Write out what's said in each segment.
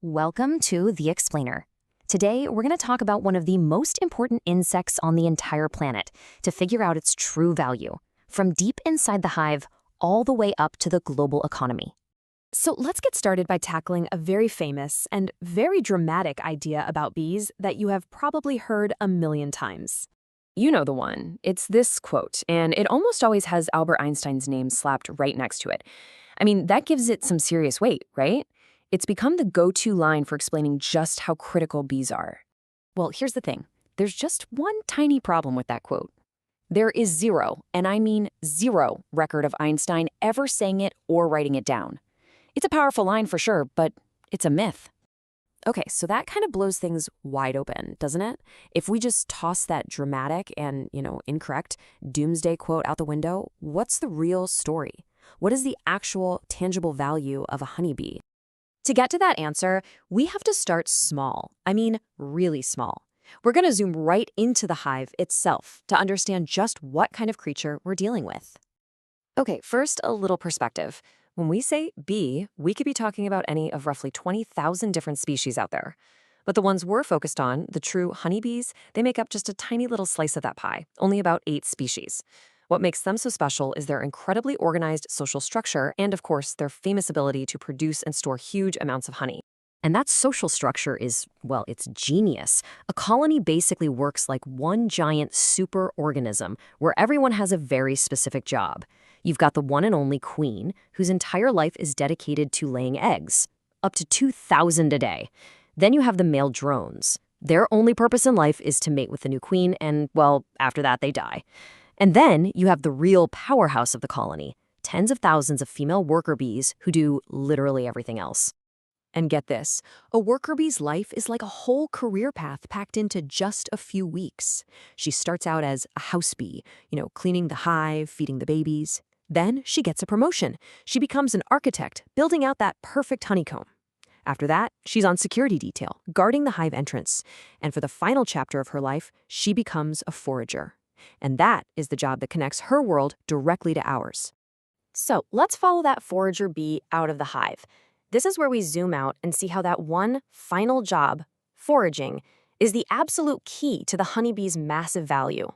Welcome to The Explainer. Today, we're going to talk about one of the most important insects on the entire planet to figure out its true value, from deep inside the hive all the way up to the global economy. So let's get started by tackling a very famous and very dramatic idea about bees that you have probably heard a million times. You know the one. It's this quote, and it almost always has Albert Einstein's name slapped right next to it. I mean, that gives it some serious weight, right? It's become the go-to line for explaining just how critical bees are. Well, here's the thing. There's just one tiny problem with that quote. There is zero, and I mean zero, record of Einstein ever saying it or writing it down. It's a powerful line for sure, but it's a myth. Okay, so that kind of blows things wide open, doesn't it? If we just toss that dramatic and, incorrect doomsday quote out the window, what's the real story? What is the actual tangible value of a honeybee? To get to that answer, we have to start small. I mean, really small. We're going to zoom right into the hive itself to understand just what kind of creature we're dealing with. Okay, first, a little perspective. When we say bee, we could be talking about any of roughly 20,000 different species out there. But the ones we're focused on, the true honeybees, they make up just a tiny little slice of that pie, only about 8 species. What makes them so special is their incredibly organized social structure and, of course, their famous ability to produce and store huge amounts of honey. And that social structure is, well, it's genius. A colony basically works like one giant superorganism where everyone has a very specific job. You've got the one and only queen, whose entire life is dedicated to laying eggs, up to 2,000 a day. Then you have the male drones. Their only purpose in life is to mate with the new queen, and, well, after that they die. And then you have the real powerhouse of the colony, tens of thousands of female worker bees who do literally everything else. And get this, a worker bee's life is like a whole career path packed into just a few weeks. She starts out as a house bee, cleaning the hive, feeding the babies. Then she gets a promotion. She becomes an architect, building out that perfect honeycomb. After that, she's on security detail, guarding the hive entrance. And for the final chapter of her life, she becomes a forager. And that is the job that connects her world directly to ours. So let's follow that forager bee out of the hive. This is where we zoom out and see how that one final job, foraging, is the absolute key to the honeybee's massive value.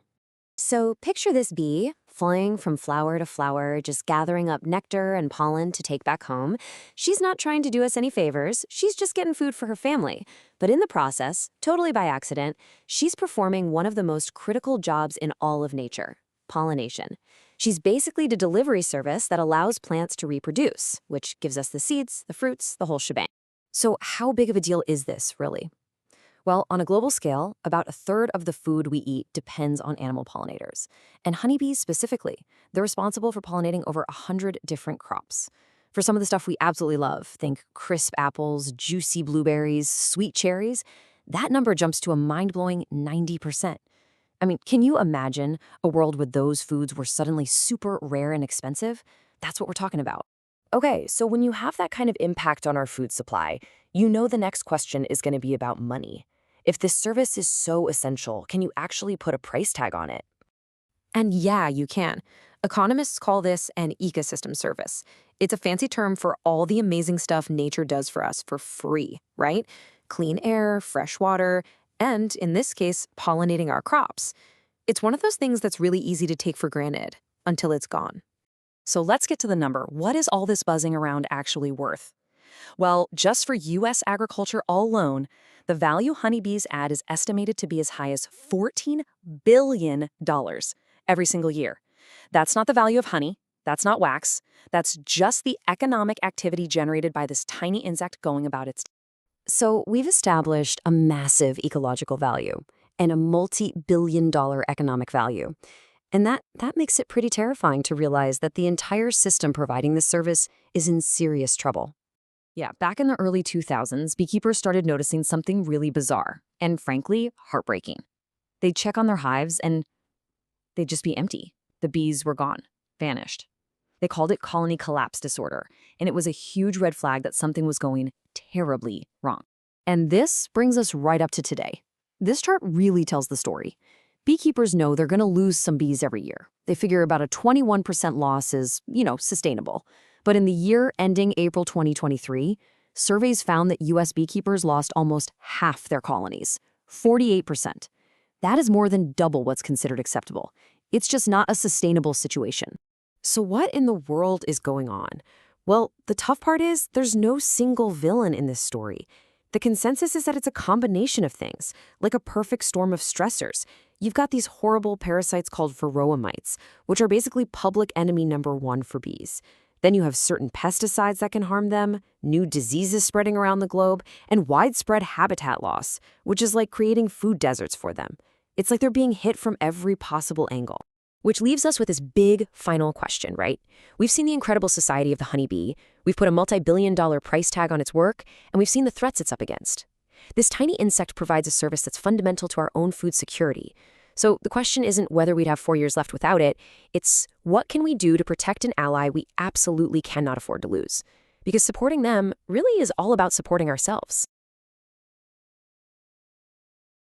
So picture this bee flying from flower to flower, just gathering up nectar and pollen to take back home. She's not trying to do us any favors. She's just getting food for her family. But in the process, totally by accident, she's performing one of the most critical jobs in all of nature, pollination. She's basically the delivery service that allows plants to reproduce, which gives us the seeds, the fruits, the whole shebang. So how big of a deal is this, really? Well, on a global scale, about a third of the food we eat depends on animal pollinators. And honeybees specifically, they're responsible for pollinating over 100 different crops. For some of the stuff we absolutely love, think crisp apples, juicy blueberries, sweet cherries, that number jumps to a mind-blowing 90%. I mean, can you imagine a world where those foods were suddenly super rare and expensive? That's what we're talking about. Okay, so when you have that kind of impact on our food supply, you know the next question is going to be about money. If this service is so essential, can you actually put a price tag on it? And yeah, you can. Economists call this an ecosystem service. It's a fancy term for all the amazing stuff nature does for us for free, right? Clean air, fresh water, and, in this case, pollinating our crops. It's one of those things that's really easy to take for granted until it's gone. So let's get to the number. What is all this buzzing around actually worth? Well, just for U.S. agriculture alone, the value honeybees add is estimated to be as high as $14 billion every single year. That's not the value of honey. That's not wax. That's just the economic activity generated by this tiny insect going about its. So we've established a massive ecological value and a multi-billion-dollar economic value. And that makes it pretty terrifying to realize that the entire system providing this service is in serious trouble. Yeah, back in the early 2000s, beekeepers started noticing something really bizarre and, frankly, heartbreaking. They'd check on their hives and they'd just be empty. The bees were gone, vanished. They called it colony collapse disorder, and it was a huge red flag that something was going terribly wrong. And this brings us right up to today. This chart really tells the story. Beekeepers know they're going to lose some bees every year. They figure about a 21% loss is, sustainable. But in the year ending April 2023, Surveys found that U.S. beekeepers lost almost half their colonies, 48%. That is more than double what's considered acceptable. It's just not a sustainable situation. So what in the world is going on? Well, the tough part is there's no single villain in this story. The consensus is that it's a combination of things, like a perfect storm of stressors. You've got these horrible parasites called varroa mites, which are basically public enemy number one for bees. Then you have certain pesticides that can harm them, new diseases spreading around the globe, and widespread habitat loss, which is like creating food deserts for them. It's like they're being hit from every possible angle. Which leaves us with this big final question, right? We've seen the incredible society of the honeybee, we've put a multi-billion-dollar price tag on its work, and we've seen the threats it's up against. This tiny insect provides a service that's fundamental to our own food security. So the question isn't whether we'd have 4 years left without it, it's what can we do to protect an ally we absolutely cannot afford to lose? Because supporting them really is all about supporting ourselves.